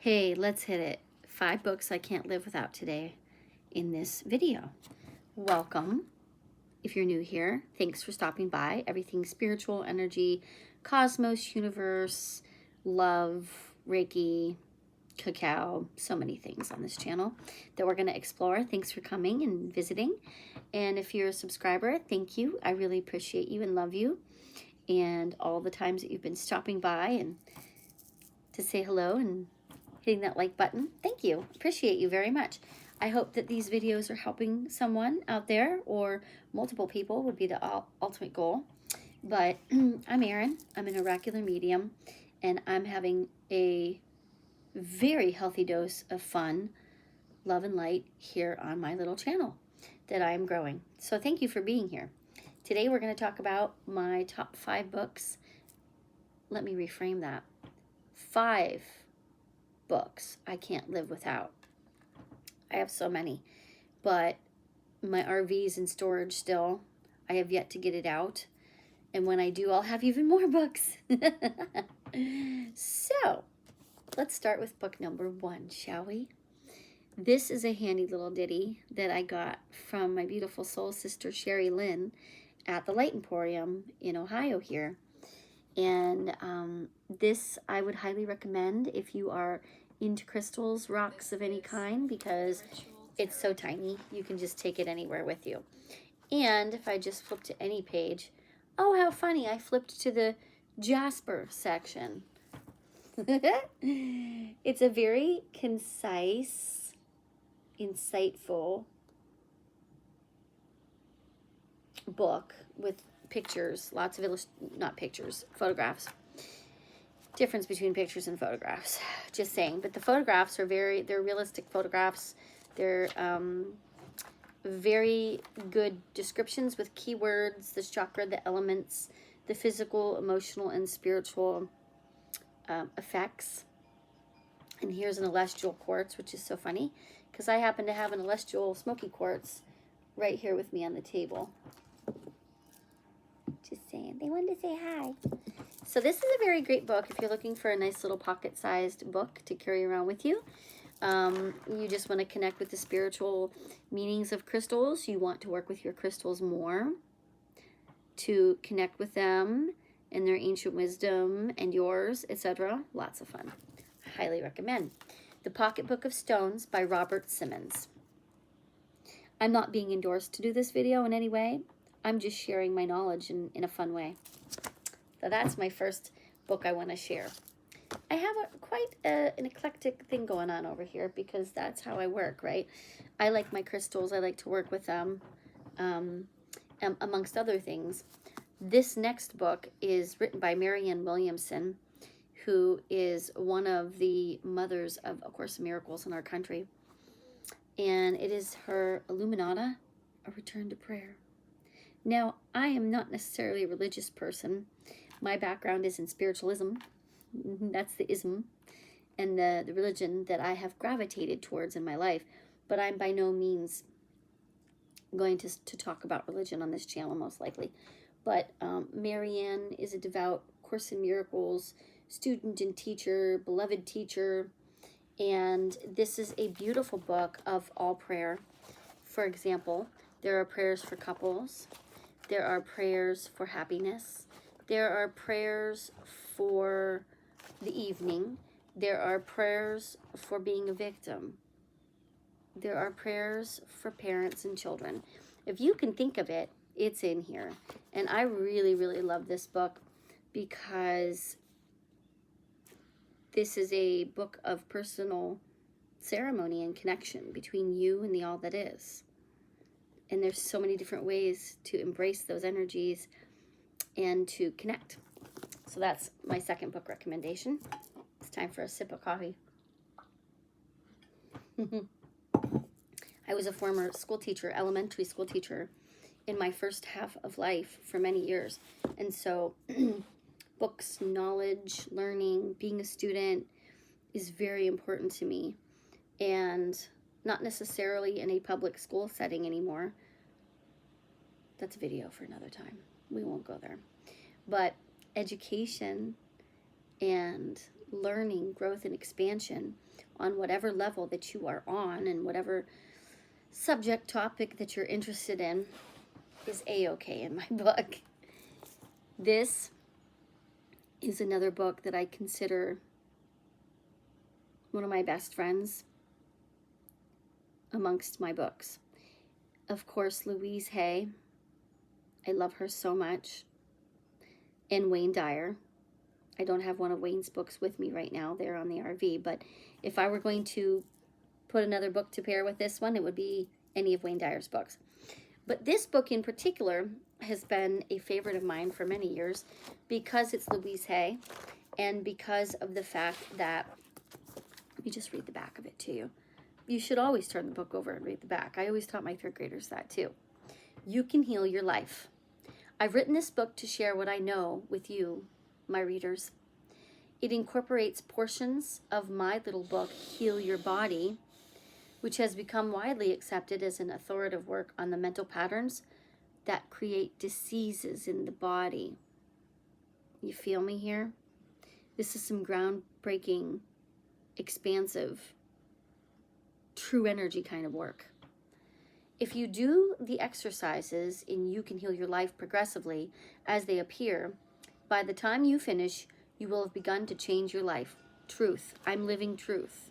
Hey, let's hit it. 5 books I can't live without today in this video. Welcome. If you're new here, thanks for stopping by. Everything spiritual, energy, cosmos, universe, love, Reiki, cacao, so many things on this channel that we're going to explore. Thanks for coming and visiting. And if you're a subscriber, thank you. I really appreciate you and love you. And all the times that you've been stopping by and to say hello and hitting that like button. Thank you. Appreciate you very much. I hope that these videos are helping someone out there, or multiple people would be the ultimate goal. But I'm Erin. I'm an oracular medium, and I'm having a very healthy dose of fun, love, and light here on my little channel that I am growing. So thank you for being here. Today we're going to talk about my top 5 books. Let me reframe that. 5 books I can't live without. I have so many, but my RV's in storage still. I have yet to get it out, and when I do, I'll have even more books. So let's start with book number 1, shall we? This is a handy little ditty that I got from my beautiful soul sister Sherry Lynn at the Light Emporium in Ohio here. And this I would highly recommend if you are into crystals, rocks of any kind, because it's so tiny. You can just take it anywhere with you. And if I just flip to any page, oh, how funny, I flipped to the Jasper section. It's a very concise, insightful book with pictures, lots of not pictures, photographs. Difference between pictures and photographs, just saying. But the photographs are they're realistic photographs. They're very good descriptions with keywords, the chakra, the elements, the physical, emotional, and spiritual effects. And here's an celestial quartz, which is so funny because I happen to have an celestial smoky quartz right here with me on the table. Just saying, they wanted to say hi. So this is a very great book if you're looking for a nice little pocket-sized book to carry around with you. You just want to connect with the spiritual meanings of crystals. You want to work with your crystals more, to connect with them and their ancient wisdom and yours, etc. Lots of fun. Highly recommend. The Pocket Book of Stones by Robert Simmons. I'm not being endorsed to do this video in any way. I'm just sharing my knowledge in a fun way. So that's my first book I want to share. I have quite an eclectic thing going on over here because that's how I work, right? I like my crystals. I like to work with them, amongst other things. This next book is written by Marianne Williamson, who is one of the mothers of A Course in Miracles in our country. And it is her Illuminata, A Return to Prayer. Now, I am not necessarily a religious person. My background is in spiritualism. That's the ism and the religion that I have gravitated towards in my life. But I'm by no means going to talk about religion on this channel, most likely. But Marianne is a devout Course in Miracles student and teacher, beloved teacher. And this is a beautiful book of all prayer. For example, there are prayers for couples. There are prayers for happiness. There are prayers for the evening. There are prayers for being a victim. There are prayers for parents and children. If you can think of it, it's in here. And I really, really love this book because this is a book of personal ceremony and connection between you and the all that is. And there's so many different ways to embrace those energies and to connect. So that's my second book recommendation. It's time for a sip of coffee. I was a former school teacher, elementary school teacher, in my first half of life for many years. And so books, knowledge, learning, being a student is very important to me. And not necessarily in a public school setting anymore. That's a video for another time. We won't go there. But education and learning, growth, and expansion on whatever level that you are on and whatever subject topic that you're interested in is a-okay in my book. This is another book that I consider one of my best friends amongst my books. Of course, Louise Hay. I love her so much. And Wayne Dyer. I don't have one of Wayne's books with me right now. They're on the RV. But if I were going to put another book to pair with this one, it would be any of Wayne Dyer's books. But this book in particular has been a favorite of mine for many years because it's Louise Hay and because of the fact that, let me just read the back of it to you. You should always turn the book over and read the back. I always taught my third graders that too. You can heal your life. I've written this book to share what I know with you, my readers. It incorporates portions of my little book, Heal Your Body, which has become widely accepted as an authoritative work on the mental patterns that create diseases in the body. You feel me here? This is some groundbreaking, expansive, true energy kind of work. If you do the exercises in You Can Heal Your Life progressively as they appear, by the time you finish, you will have begun to change your life. Truth. I'm living truth.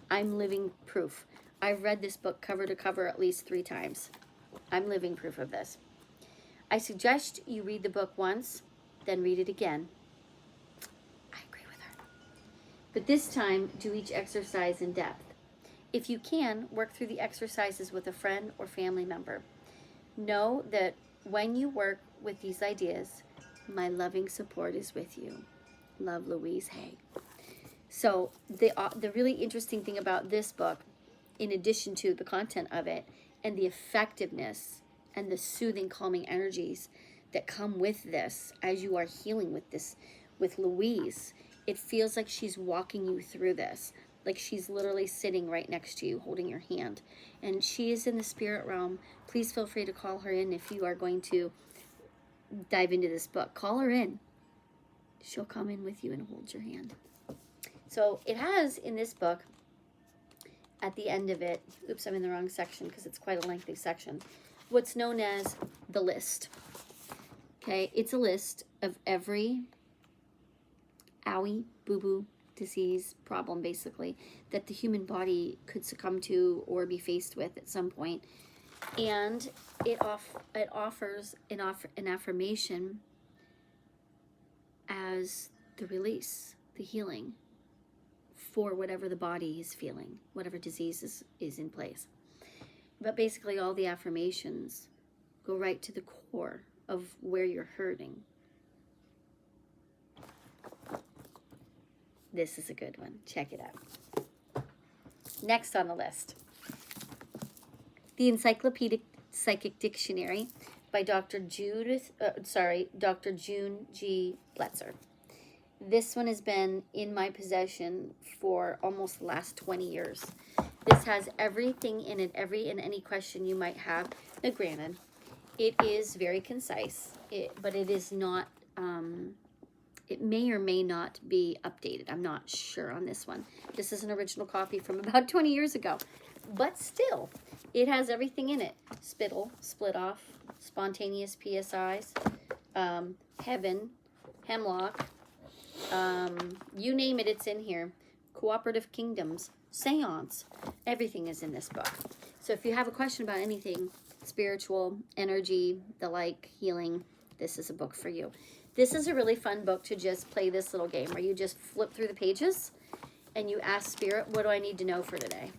I'm living proof. I've read this book cover to cover at least 3 times. I'm living proof of this. I suggest you read the book once, then read it again. I agree with her. But this time, do each exercise in depth. If you can, work through the exercises with a friend or family member. Know that when you work with these ideas, my loving support is with you. Love, Louise Hay. So the really interesting thing about this book, in addition to the content of it and the effectiveness and the soothing, calming energies that come with this as you are healing with this, with Louise, it feels like she's walking you through this. Like she's literally sitting right next to you, holding your hand. And she is in the spirit realm. Please feel free to call her in if you are going to dive into this book. Call her in. She'll come in with you and hold your hand. So it has in this book, at the end of it, oops, I'm in the wrong section because it's quite a lengthy section, what's known as the list. Okay, it's a list of every owie, boo-boo, disease, problem, basically, that the human body could succumb to or be faced with at some point. And it offers an affirmation as the release, the healing for whatever the body is feeling, whatever disease is in place. But basically all the affirmations go right to the core of where you're hurting. This is a good one. Check it out. Next on the list, The Encyclopedic Psychic Dictionary by Dr. June G. Bletzer. This one has been in my possession for almost the last 20 years. This has everything in it, every and any question you might have. Now, granted, it is very concise, but it is not, it may or may not be updated. I'm not sure on this one. This is an original copy from about 20 years ago. But still, it has everything in it. Spittle, split off, spontaneous PSIs, heaven, hemlock, you name it, it's in here. Cooperative kingdoms, seance, everything is in this book. So if you have a question about anything, spiritual, energy, the like, healing, this is a book for you. This is a really fun book to just play this little game where you just flip through the pages and you ask Spirit, what do I need to know for today?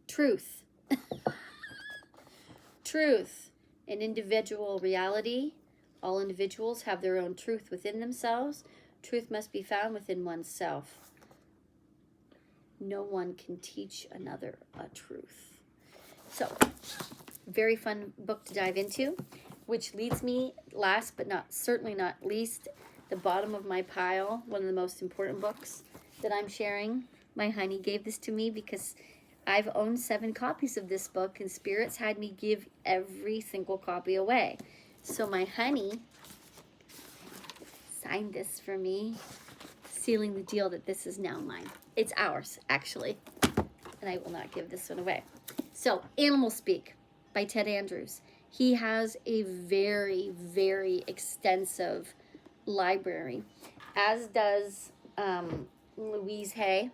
Truth. Truth. An individual reality. All individuals have their own truth within themselves. Truth must be found within oneself. No one can teach another a truth. So, very fun book to dive into, which leads me, last but certainly not least, the bottom of my pile, one of the most important books that I'm sharing. My honey gave this to me because I've owned 7 copies of this book, and Spirits had me give every single copy away. So my honey signed this for me. sealing the deal that this is now mine. It's ours, actually. And I will not give this one away. So, Animal Speak by Ted Andrews. He has a very, very extensive library, as does Louise Hay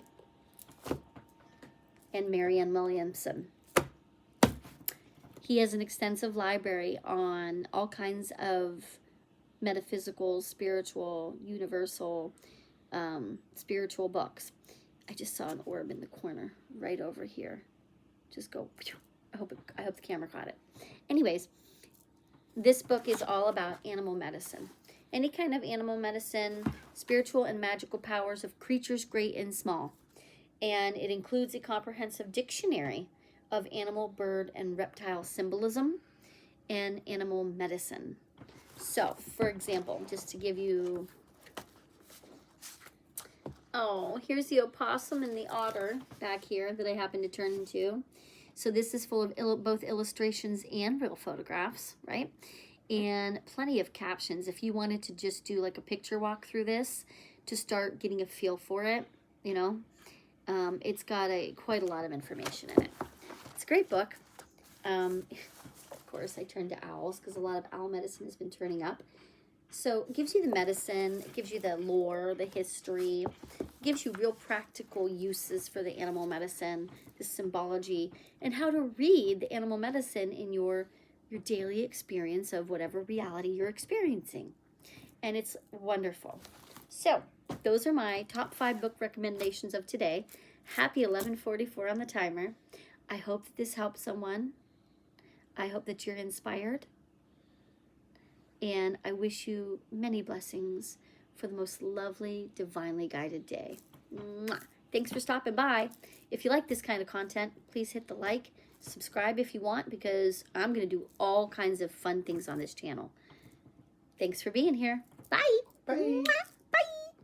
and Marianne Williamson. He has an extensive library on all kinds of metaphysical, spiritual, universal, spiritual books. I just saw an orb in the corner right over here. Just go. I hope the camera caught it. Anyways, this book is all about animal medicine. Any kind of animal medicine, spiritual and magical powers of creatures great and small. And it includes a comprehensive dictionary of animal, bird, and reptile symbolism and animal medicine. So, for example, just to give you... Oh, here's the opossum and the otter back here that I happen to turn into. So this is full of both illustrations and real photographs, right? And plenty of captions. If you wanted to just do like a picture walk through this to start getting a feel for it, you know, it's got quite a lot of information in it. It's a great book. Of course, I turned to owls because a lot of owl medicine has been turning up. So it gives you the medicine, it gives you the lore, the history, it gives you real practical uses for the animal medicine, the symbology, and how to read the animal medicine in your daily experience of whatever reality you're experiencing. And it's wonderful. So those are my top 5 book recommendations of today. Happy 11:44 on the timer. I hope that this helps someone. I hope that you're inspired. And I wish you many blessings for the most lovely, divinely guided day. Mwah. Thanks for stopping by. If you like this kind of content, please hit the like, subscribe if you want, because I'm going to do all kinds of fun things on this channel. Thanks for being here. Bye. Bye. Mwah.